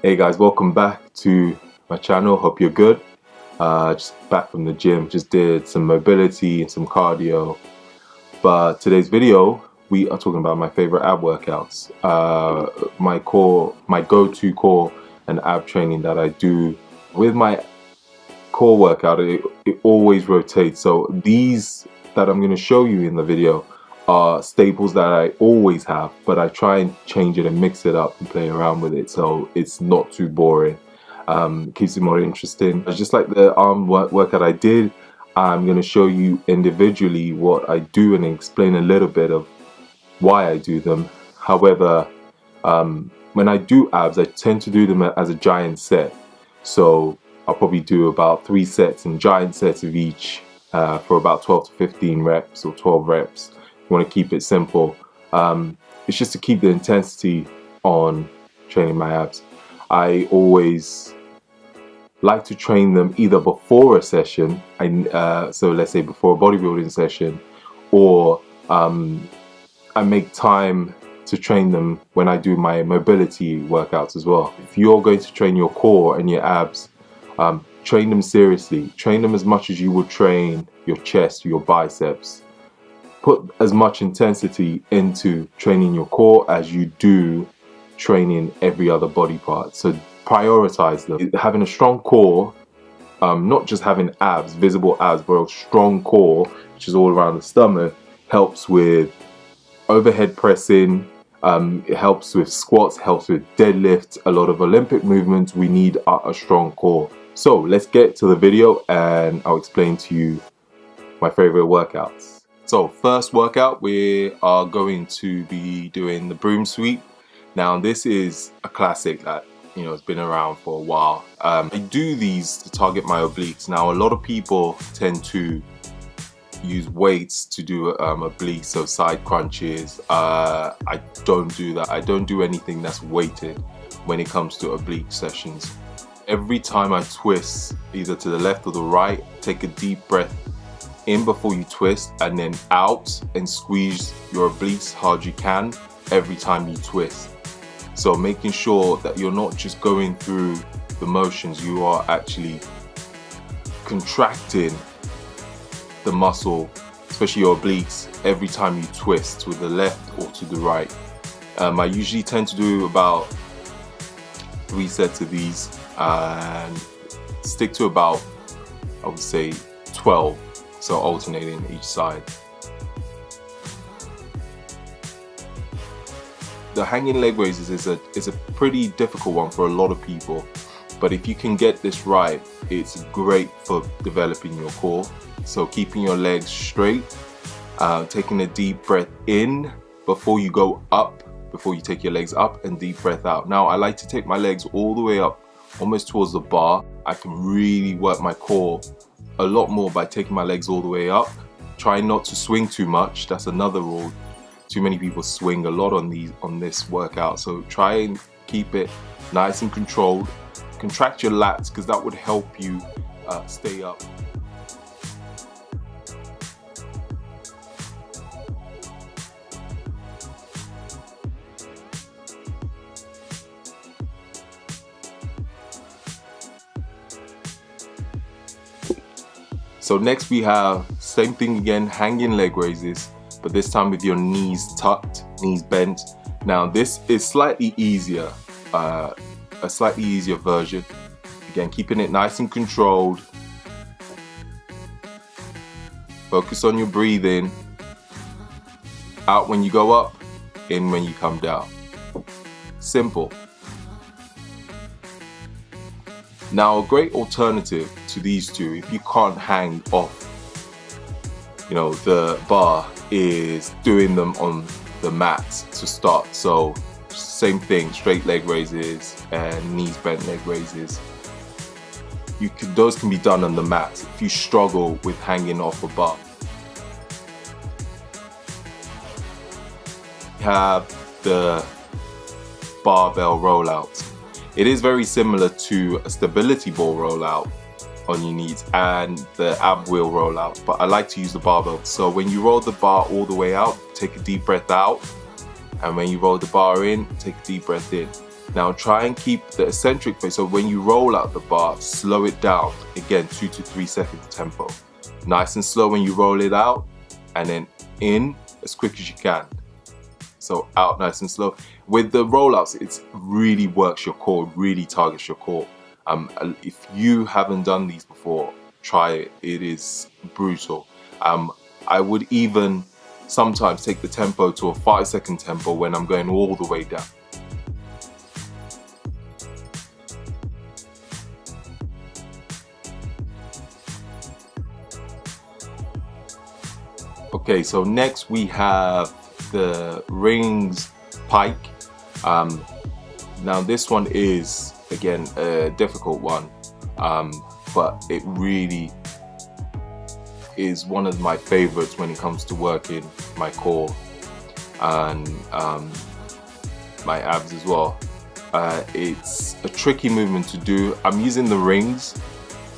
Hey guys, welcome back to my channel. Hope you're good. Just back from the gym, just did some mobility and some cardio. But today's video, we are talking about my favorite ab workouts. My go-to core and ab training that I do with my core workout. It always rotates. So these that I'm going to show you in the video are staples that I always have, but I try and change it and mix it up and play around with it so it's not too boring. Keeps it more interesting. Just like the arm workout I did, I'm going to show you individually what I do and explain a little bit of why I do them. However, when I do abs, I tend to do them as a giant set. So I'll probably do about 3 sets and giant sets of each for about 12 to 15 reps or 12 reps. You want to keep it simple. It's just to keep the intensity on training my abs. I always like to train them either before a session, so let's say before a bodybuilding session, or I make time to train them when I do my mobility workouts as well. If you're going to train your core and your abs, train them seriously. Train them as much as you would train your chest, your biceps. Put as much intensity into training your core as you do training every other body part. So prioritize them. Having a strong core, not just having abs, visible abs, but a strong core, which is all around the stomach, helps with overhead pressing, it helps with squats, helps with deadlifts. A lot of Olympic movements, we need a strong core. So let's get to the video and I'll explain to you my favorite workouts. So first workout, we are going to be doing the broom sweep. Now this is a classic that it's been around for a while. I do these to target my obliques. Now a lot of people tend to use weights to do obliques, so side crunches. I don't do that. I don't do anything that's weighted when it comes to oblique sessions. Every time I twist, either to the left or the right, take a deep breath in before you twist, and then out and squeeze your obliques hard you can every time you twist. So making sure that you're not just going through the motions, you are actually contracting the muscle, especially your obliques, every time you twist to the left or to the right. I usually tend to do about 3 sets of these and stick to about, I would say, 12, so alternating each side. The hanging leg raises is a pretty difficult one for a lot of people, but if you can get this right, it's great for developing your core. So keeping your legs straight, taking a deep breath in before you go up, before you take your legs up, and deep breath out. Now I like to take my legs all the way up, almost towards the bar. I can really work my core a lot more by taking my legs all the way up. Try not to swing too much. That's another rule. Too many people swing a lot on this workout, so try and keep it nice and controlled. Contract your lats because that would help you stay up. So next we have same thing again, hanging leg raises, but this time with your knees tucked, knees bent. Now this is slightly easier, a slightly easier version. Again, keeping it nice and controlled. Focus on your breathing. Out when you go up, in when you come down. Simple. Now a great alternative to these two, if you can't hang off the bar, is doing them on the mat to start. So same thing, straight leg raises and knees bent leg raises. Those can be done on the mat if you struggle with hanging off a bar. We have the barbell rollout. It is very similar to a stability ball rollout on your knees and the ab wheel rollout, but I like to use the barbell. So when you roll the bar all the way out, take a deep breath out, and when you roll the bar in, take a deep breath in. Now try and keep the eccentric phase, so when you roll out the bar, slow it down, again 2 to 3 seconds tempo. Nice and slow when you roll it out, and then in as quick as you can. So out nice and slow. With the rollouts, it really works your core, really targets your core. If you haven't done these before, try it. It is brutal. I would even sometimes take the tempo to a 5-second tempo when I'm going all the way down. Okay, so next we have the rings pike. Now this one is again a difficult one, but it really is one of my favorites when it comes to working my core and my abs as well. It's a tricky movement to do. I'm using the rings,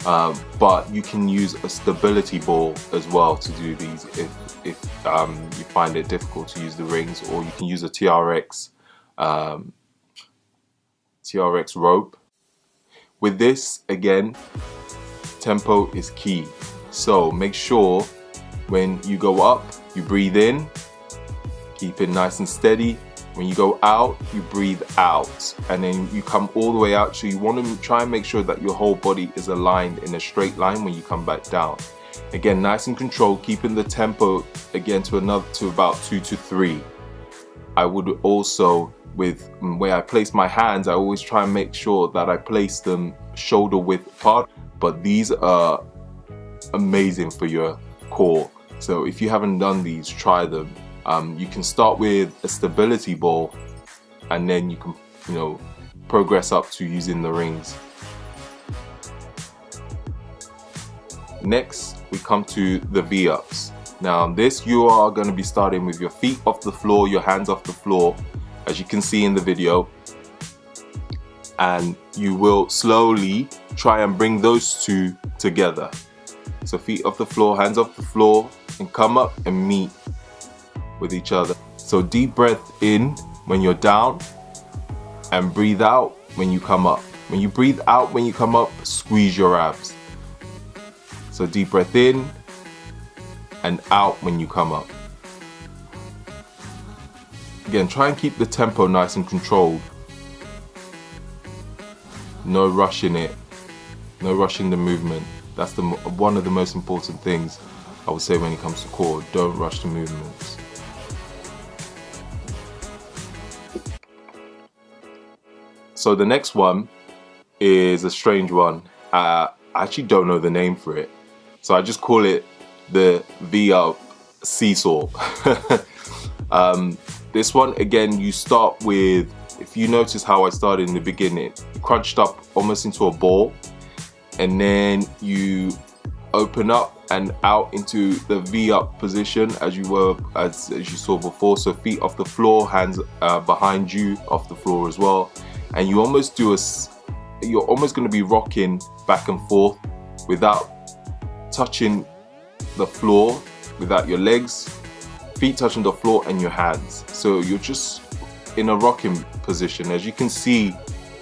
but you can use a stability ball as well to do these if you find it difficult to use the rings, or you can use a TRX rope. With this, again, tempo is key. So make sure when you go up, you breathe in, keep it nice and steady. When you go out, you breathe out, and then you come all the way out. So you want to try and make sure that your whole body is aligned in a straight line when you come back down. Again, nice and controlled, keeping the tempo again to about 2 to 3. I would also, with where I place my hands, I always try and make sure that I place them shoulder width apart. But these are amazing for your core. So if you haven't done these, try them. You can start with a stability ball, and then you can, progress up to using the rings. Next, we come to the V-ups. Now this, you are going to be starting with your feet off the floor, your hands off the floor, as you can see in the video, and you will slowly try and bring those two together. So feet off the floor, hands off the floor, and come up and meet with each other. So deep breath in when you're down, and breathe out when you come up. When you breathe out when you come up, squeeze your abs. So deep breath in and out when you come up. Again, try and keep the tempo nice and controlled. No rushing it, no rushing the movement. That's one of the most important things I would say when it comes to core. Don't rush the movements. So the next one is a strange one. I actually don't know the name for it, so I just call it the V-up seesaw. This one, again, you start with, if you notice how I started in the beginning, crunched up almost into a ball, and then you open up and out into the V-up position as you you saw before. So feet off the floor, hands behind you off the floor as well, and you almost do you're almost going to be rocking back and forth without touching the floor, without your legs, feet touching the floor and your hands. So you're just in a rocking position. As you can see,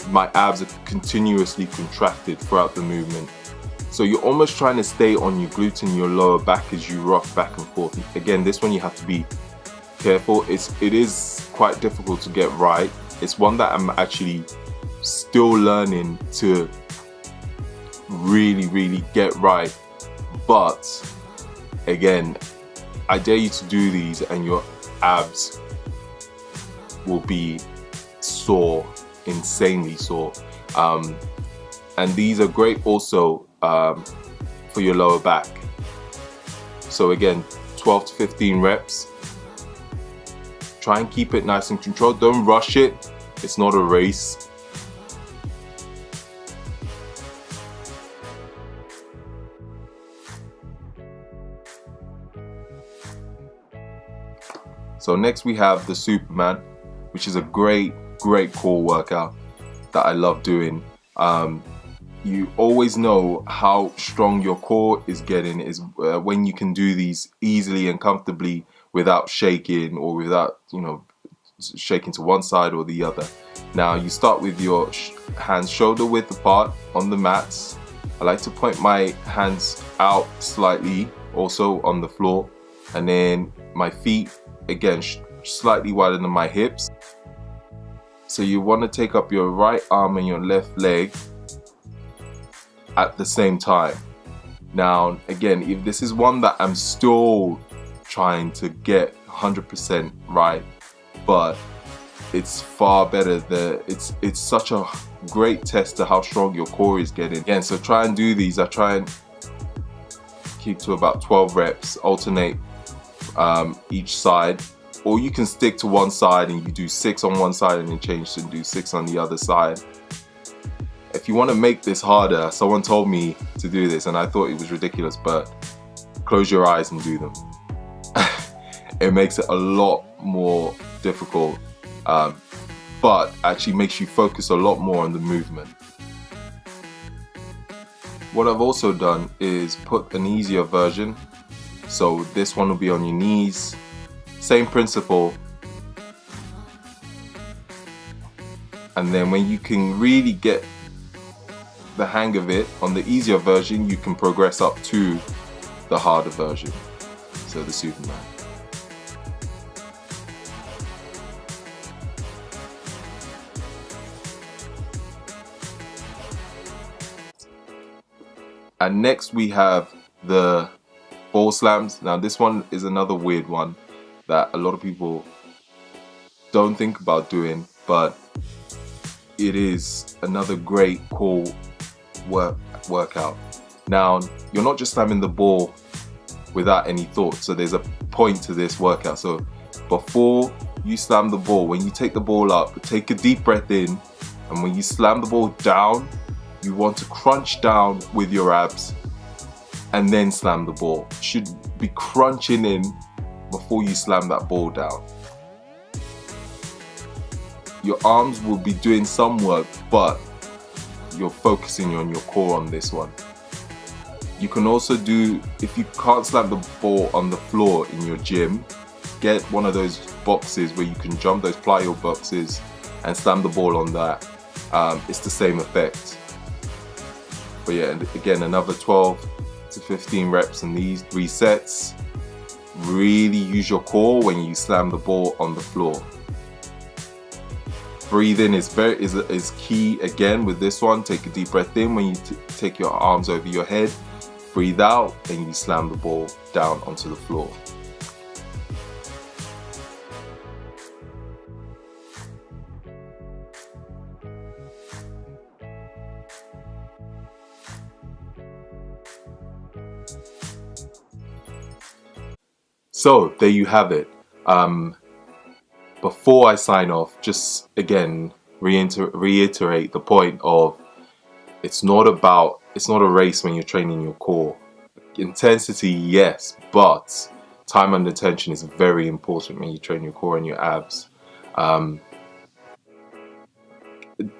my abs are continuously contracted throughout the movement. So you're almost trying to stay on your glutes and your lower back as you rock back and forth. Again, this one you have to be careful. It is quite difficult to get right. It's one that I'm actually still learning to really get right. But again, I dare you to do these and your abs will be sore, insanely sore. And these are great also for your lower back. So again, 12 to 15 reps. Try and keep it nice and controlled. Don't rush it. It's not a race. So next we have the Superman, which is a great core workout that I love doing. You always know how strong your core is getting is when you can do these easily and comfortably without shaking, or without shaking to one side or the other. Now you start with your hands shoulder width apart on the mats. I like to point my hands out slightly also on the floor, and then my feet again slightly wider than my hips. So you want to take up your right arm and your left leg at the same time. Now again, if this is one that I'm still trying to get 100% right, but it's far better. It's such a great test to how strong your core is getting. Again, so try and do these. I try and keep to about 12 reps, alternate each side, or you can stick to one side and you do 6 on one side and then change to do 6 on the other side. If you want to make this harder, someone told me to do this and I thought it was ridiculous, but close your eyes and do them. It makes it a lot more difficult, but actually makes you focus a lot more on the movement. What I've also done is put an easier version. So this one will be on your knees. Same principle. And then when you can really get the hang of it on the easier version, you can progress up to the harder version. So the Superman. And next we have the ball slams. Now this one is another weird one that a lot of people don't think about doing, but it is another great core workout. Now you're not just slamming the ball without any thought, so there's a point to this workout. So before you slam the ball, when you take the ball up, take a deep breath in, and when you slam the ball down, you want to crunch down with your abs and then slam the ball. You should be crunching in before you slam that ball down. Your arms will be doing some work, but you're focusing on your core on this one. You can also do, if you can't slam the ball on the floor in your gym, get one of those boxes where you can jump, those plyo boxes, and slam the ball on that. It's the same effect. But yeah, and again, another 12 to 15 reps in these 3 sets. Really use your core when you slam the ball on the floor. Breathing is key again with this one. Take a deep breath in when you take your arms over your head. Breathe out and you slam the ball down onto the floor. So there you have it. Before I sign off, just again reiterate the point of it's not a race when you're training your core. Intensity, yes, but time under tension is very important when you train your core and your abs.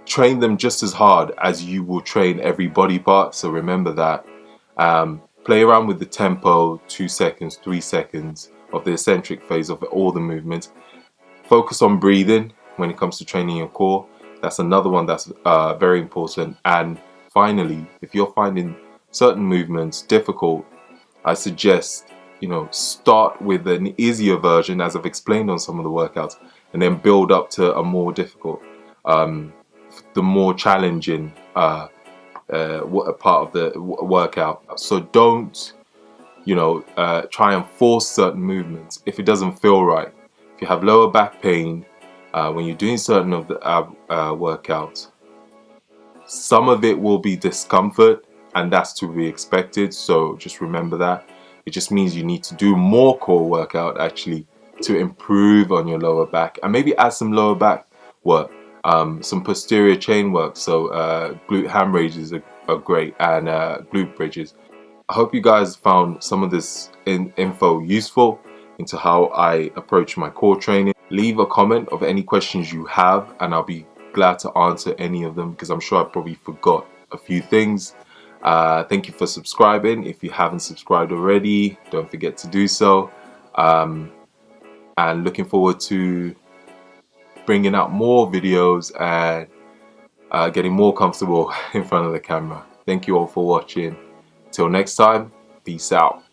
Train them just as hard as you will train every body part, so remember that. Play around with the tempo, 2 seconds, 3 seconds of the eccentric phase of all the movements. Focus on breathing when it comes to training your core. That's another one that's very important. And finally, if you're finding certain movements difficult, I suggest, start with an easier version, as I've explained on some of the workouts, and then build up to a more difficult, the more challenging part of the workout. So don't, try and force certain movements if it doesn't feel right. If you have lower back pain when you're doing certain of the workouts, some of it will be discomfort, and that's to be expected. So just remember that. It just means you need to do more core workout actually to improve on your lower back, and maybe add some lower back work, some posterior chain work. So glute ham raises are great, and glute bridges. I hope you guys found some of this info useful into how I approach my core training. Leave a comment of any questions you have, and I'll be glad to answer any of them, because I'm sure I probably forgot a few things. Thank you for subscribing. If you haven't subscribed already, don't forget to do so. And looking forward to bringing out more videos and getting more comfortable in front of the camera. Thank you all for watching. Till next time, peace out.